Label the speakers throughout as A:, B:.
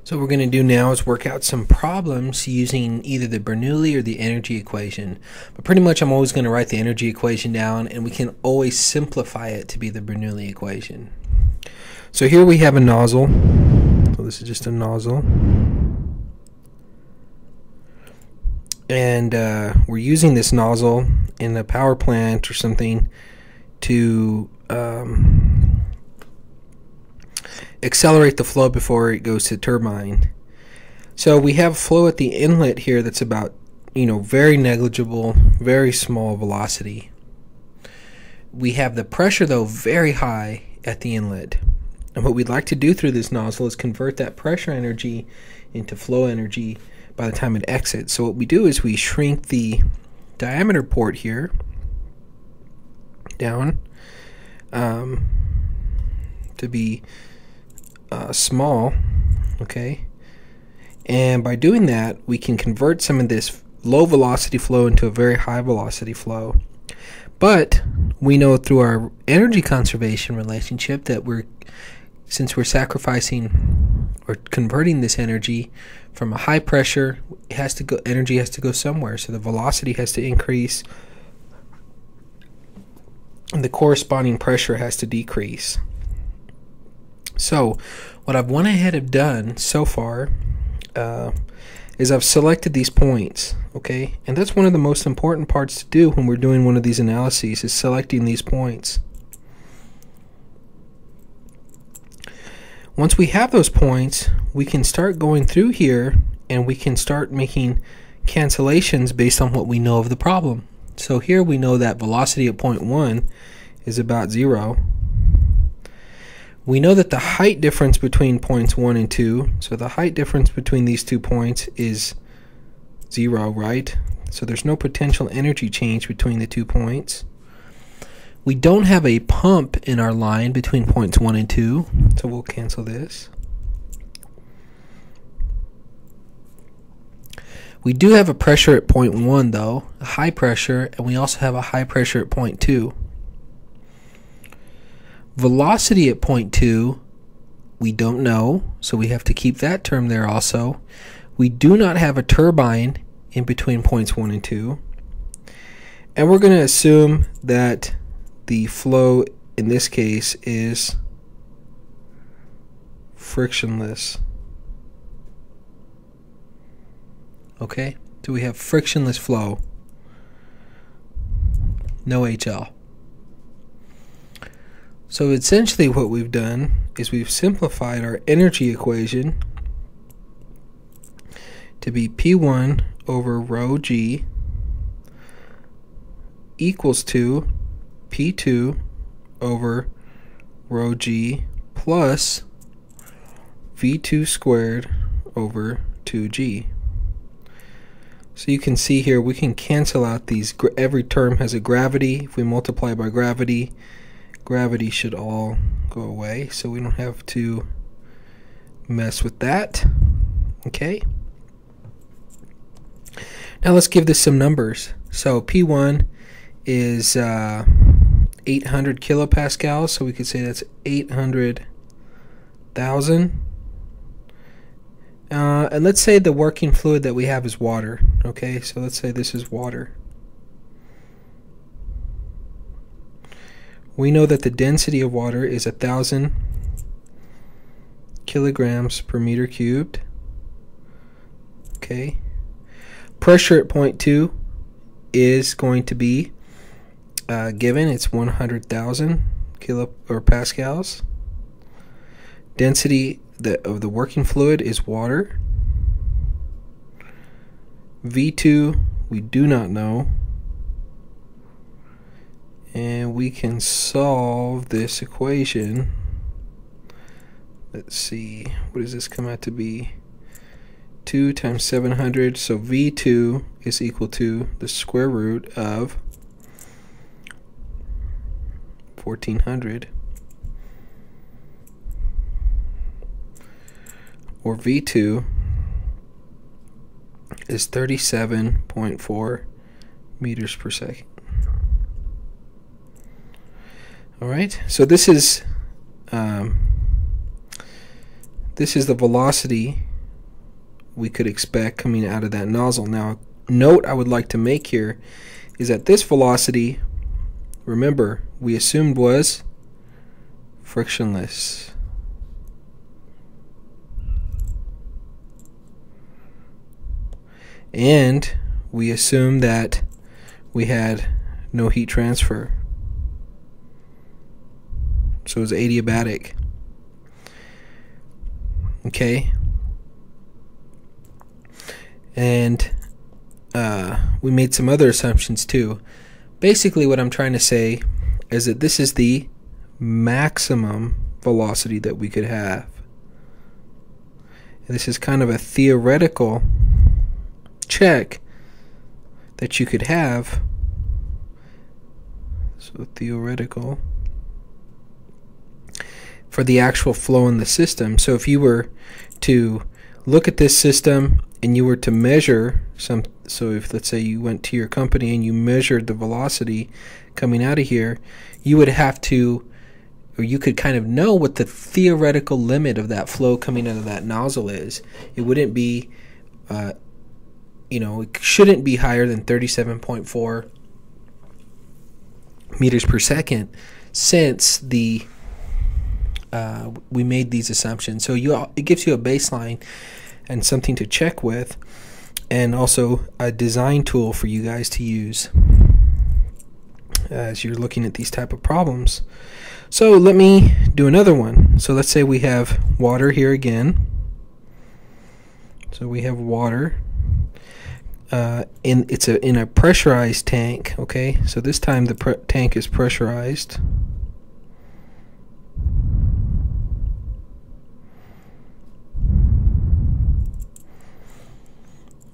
A: So what we're going to do now is work out some problems using either the Bernoulli or the energy equation. But pretty much I'm always going to write the energy equation down, and we can always simplify it to be the Bernoulli equation. So here we have a nozzle. So this is just a nozzle. And we're using this nozzle in a power plant or something to accelerate the flow before it goes to the turbine. So we have flow at the inlet here that's about, very negligible, very small velocity. We have the pressure though very high at the inlet. And what we'd like to do through this nozzle is convert that pressure energy into flow energy by the time it exits. So what we do is we shrink the diameter port here down to be small, okay? And by doing that, we can convert some of this low velocity flow into a very high velocity flow. But we know through our energy conservation relationship that since we're sacrificing or converting this energy from a high pressure, energy has to go somewhere. So the velocity has to increase and the corresponding pressure has to decrease. So what I've went ahead and done so far is I've selected these points, okay? And that's one of the most important parts to do when we're doing one of these analyses, is selecting these points. Once we have those points, we can start going through here and we can start making cancellations based on what we know of the problem. So here we know that velocity at point 1 is about 0. We know that the height difference between points 1 and 2, so the height difference between these 2 points is 0, right? So there's no potential energy change between the 2 points. We don't have a pump in our line between points 1 and 2, so we'll cancel this. We do have a pressure at point 1 though, a high pressure, and we also have a high pressure at point 2. Velocity at point 2, we don't know, so we have to keep that term there also. We do not have a turbine in between points 1 and 2. And we're going to assume that the flow in this case is frictionless. Okay, so we have frictionless flow, no HL. So essentially what we've done is we've simplified our energy equation to be P1 over rho G equals to P2 over rho G plus V2 squared over 2G. So you can see here we can cancel out these. Every term has a gravity. If we multiply by gravity, gravity should all go away, so we don't have to mess with that. Okay. Now let's give this some numbers. So P1 is 800 kilopascals, so we could say that's 800,000. And let's say the working fluid that we have is water. Okay, so let's say this is water. We know that the density of water is 1,000 kilograms per meter cubed. Okay. Pressure at point 2 is going to be given. It's 100,000 pascals. Density of the working fluid is water. V2 we do not know. And we can solve this equation. Let's see, what does this come out to be? 2 times 700, so V2 is equal to the square root of 1400, or V2 is 37.4 meters per second. Alright, so this is the velocity we could expect coming out of that nozzle. Now, note I would like to make here is that this velocity, remember, we assumed was frictionless. And we assumed that we had no heat transfer. So it was adiabatic. Okay. And we made some other assumptions too. Basically what I'm trying to say is that this is the maximum velocity that we could have. And this is kind of a theoretical check that you could have. So theoretical for the actual flow in the system. So if you were to look at this system and you were to measure some, so if let's say you went to your company and you measured the velocity coming out of here, you would have to, or you could kind of know what the theoretical limit of that flow coming out of that nozzle is. It wouldn't be, you know, it shouldn't be higher than 37.4 meters per second since the we made these assumptions. So it gives you a baseline and something to check with, and also a design tool for you guys to use as you're looking at these type of problems. So let me do another one. So let's say we have water here again. So we have water it's in a pressurized tank. Okay, so this time the tank is pressurized.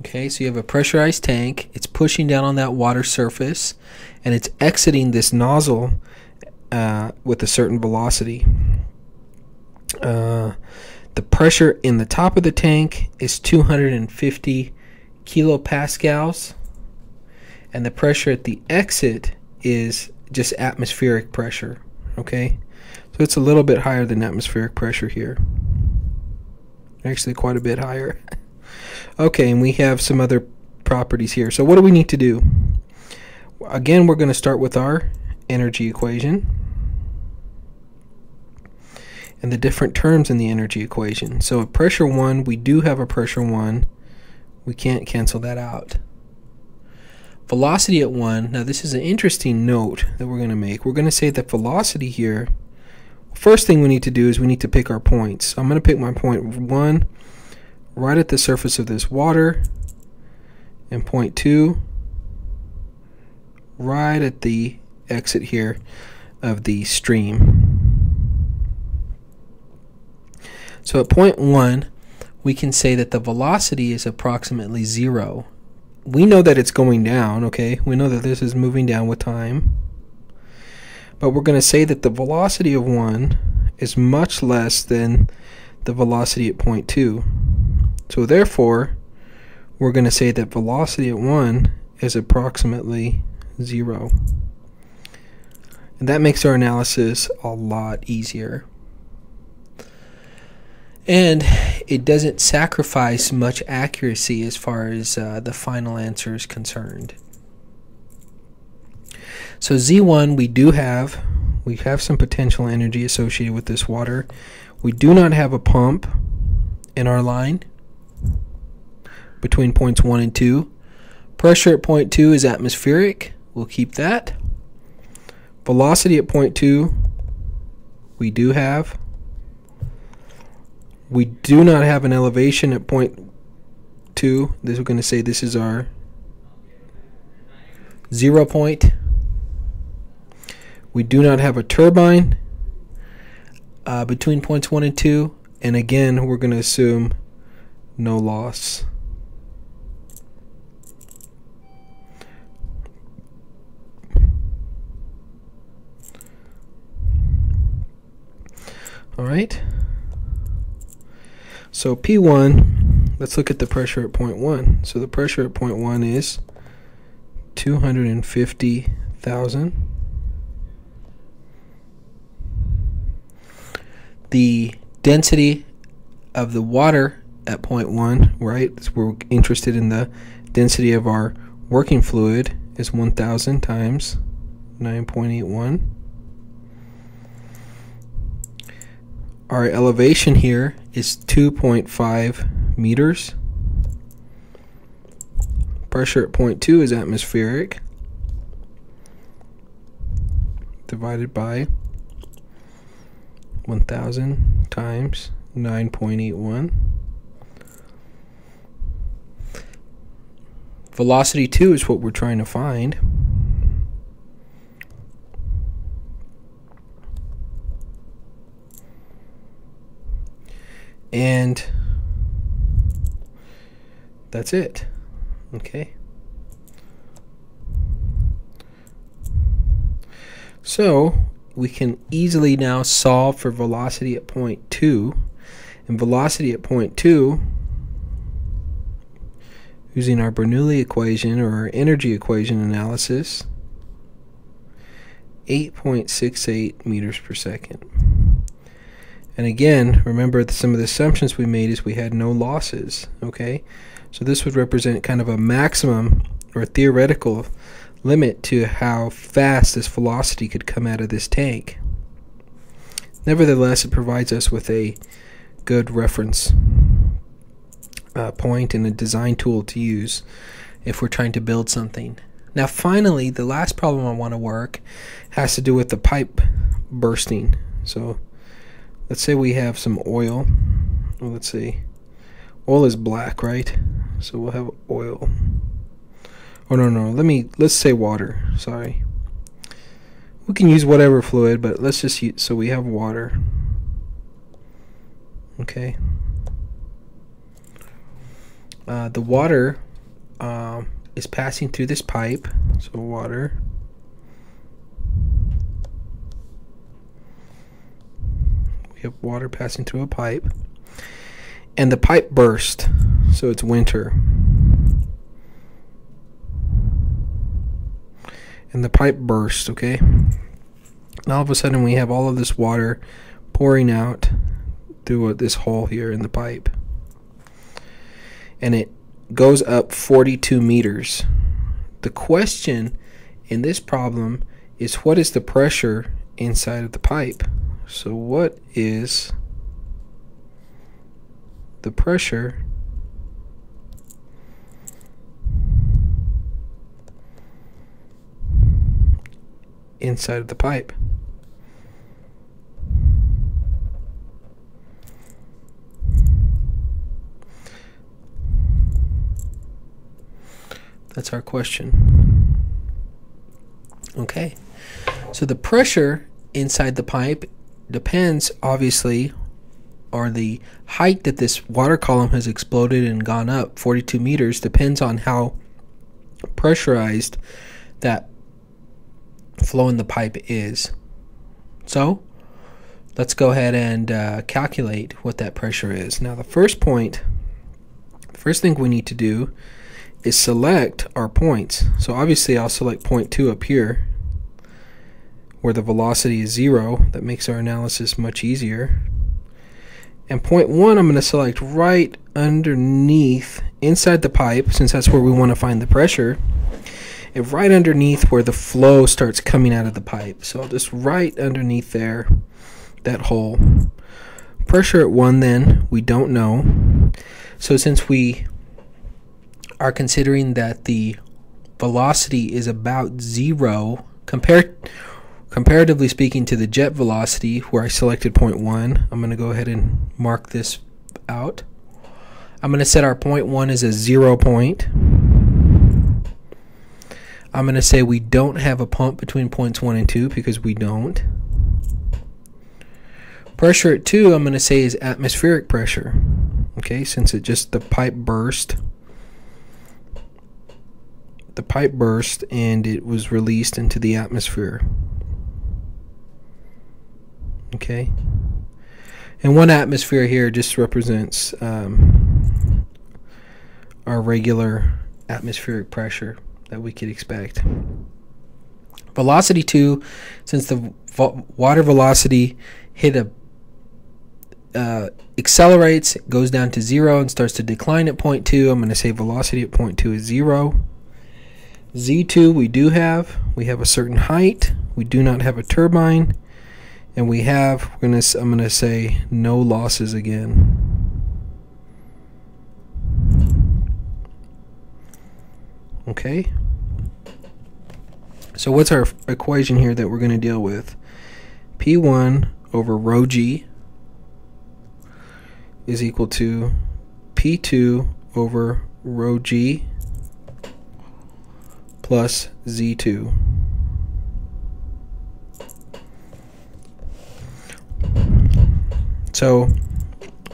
A: Okay, so you have a pressurized tank. It's pushing down on that water surface, and it's exiting this nozzle with a certain velocity. The pressure in the top of the tank is 250 kilopascals, and the pressure at the exit is just atmospheric pressure. Okay, so it's a little bit higher than atmospheric pressure here. Actually, quite a bit higher. Okay, and we have some other properties here. So what do we need to do? Again, we're going to start with our energy equation and the different terms in the energy equation. So at pressure 1, we do have a pressure 1. We can't cancel that out. Velocity at 1, now this is an interesting note that we're going to make. We're going to say that velocity here, first thing we need to do is we need to pick our points. So I'm going to pick my point 1 right at the surface of this water, and point 2 right at the exit here of the stream. So at point 1, we can say that the velocity is approximately 0. We know that it's going down, okay? We know that this is moving down with time. But we're going to say that the velocity of 1 is much less than the velocity at point 2. So therefore, we're going to say that velocity at 1 is approximately 0. And that makes our analysis a lot easier. And it doesn't sacrifice much accuracy as far as the final answer is concerned. So Z1, we have some potential energy associated with this water. We do not have a pump in our line between points 1 and 2. Pressure at point 2 is atmospheric. We'll keep that. Velocity at point 2 we do have. We do not have an elevation at point 2. This we're going to say this is our 0 point. We do not have a turbine between points 1 and 2. And again, we're going to assume no loss. All right. So P1, let's look at the pressure at point 1. So the pressure at point 1 is 250,000 the density of the water at point 1, right? So we're interested in the density of our working fluid is 1,000 times 9.81. Our elevation here is 2.5 meters. Pressure at point 2 is atmospheric, divided by 1,000 times 9.81. Velocity 2 is what we're trying to find. And that's it. Okay. So we can easily now solve for velocity at point 2. And velocity at point 2, using our Bernoulli equation or our energy equation analysis, 8.68 meters per second. And again, remember some of the assumptions we made is we had no losses, okay? So this would represent kind of a maximum or theoretical limit to how fast this velocity could come out of this tank. Nevertheless, it provides us with a good reference point and a design tool to use if we're trying to build something. Now finally, the last problem I want to work has to do with the pipe bursting. So let's say we have some oil. Well, let's see. Oil is black, right? So we'll have oil. Oh no, let's say water. Sorry. We can use whatever fluid, but let's just use, so we have water. Okay. The water is passing through this pipe. So water. We have water passing through a pipe. And the pipe burst. So it's winter. And the pipe burst, okay? And all of a sudden we have all of this water pouring out through this hole here in the pipe. And it goes up 42 meters. The question in this problem is, what is the pressure inside of the pipe? So what is the pressure inside of the pipe? That's our question. Okay, so the pressure inside the pipe depends, obviously, or the height that this water column has exploded and gone up 42 meters depends on how pressurized that flow in the pipe is. So let's go ahead and calculate what that pressure is. Now the first thing we need to do is select our points. So obviously I'll select point 2 up here where the velocity is 0. That makes our analysis much easier. And point 1 I'm going to select right underneath, inside the pipe, since that's where we want to find the pressure, and right underneath where the flow starts coming out of the pipe. So I'll just right underneath there, that hole. Pressure at 1 then, we don't know. So since we are considering that the velocity is about 0, comparatively speaking to the jet velocity where I selected point 1, I'm going to go ahead and mark this out. I'm going to set our point 1 as a 0 point. I'm going to say we don't have a pump between points 1 and 2 because we don't. Pressure at 2 I'm going to say is atmospheric pressure. Okay, since the pipe burst. The pipe burst and it was released into the atmosphere. Okay, and 1 atmosphere here just represents our regular atmospheric pressure that we could expect. Velocity 2, since the water velocity hit a accelerates, it goes down to 0 and starts to decline at point 2. I'm going to say velocity at point 2 is 0. Z2 we have a certain height. We do not have a turbine, and I'm going to say no losses again. Okay. So what's our equation here that we're going to deal with? P1 over rho g is equal to P2 over rho g plus Z2. So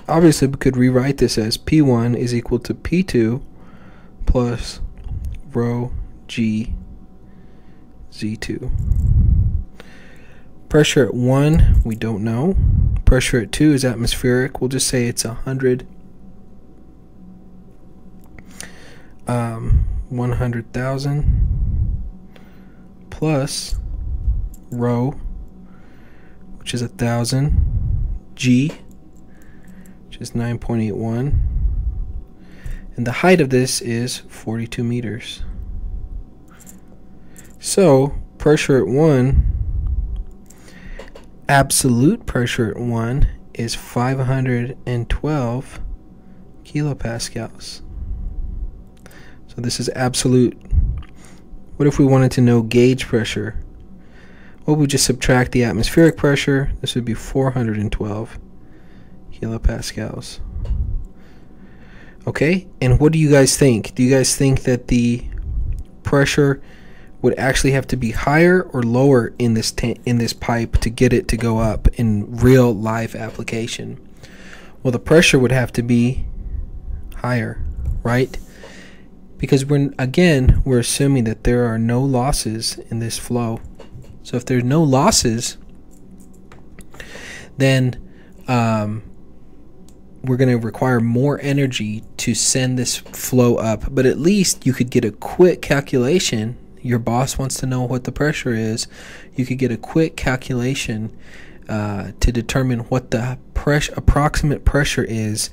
A: obviously we could rewrite this as P1 is equal to P2 plus rho g Z2. Pressure at 1, we don't know. Pressure at 2 is atmospheric. We'll just say it's 100,000 plus rho, which is 1,000, g, which is 9.81, and the height of this is 42 meters. So pressure at 1, absolute pressure at 1 is 512 kilopascals. So this is absolute. What if we wanted to know gauge pressure? Well, we just subtract the atmospheric pressure. This would be 412 kilopascals. Okay, and what do you guys think? Do you guys think that the pressure would actually have to be higher or lower in this pipe to get it to go up in real life application? Well, the pressure would have to be higher, right? Because we're assuming that there are no losses in this flow. So if there's no losses, then we're going to require more energy to send this flow up. But at least you could get a quick calculation. Your boss wants to know what the pressure is. You could get a quick calculation to determine what the approximate pressure is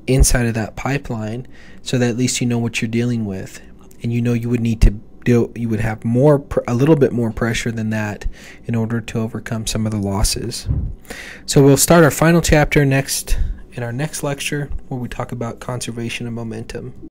A: inside of that pipeline, so that at least you know what you're dealing with, and you know you would need to you would have a little bit more pressure than that in order to overcome some of the losses. So we'll start our final chapter in our next lecture, where we talk about conservation of momentum.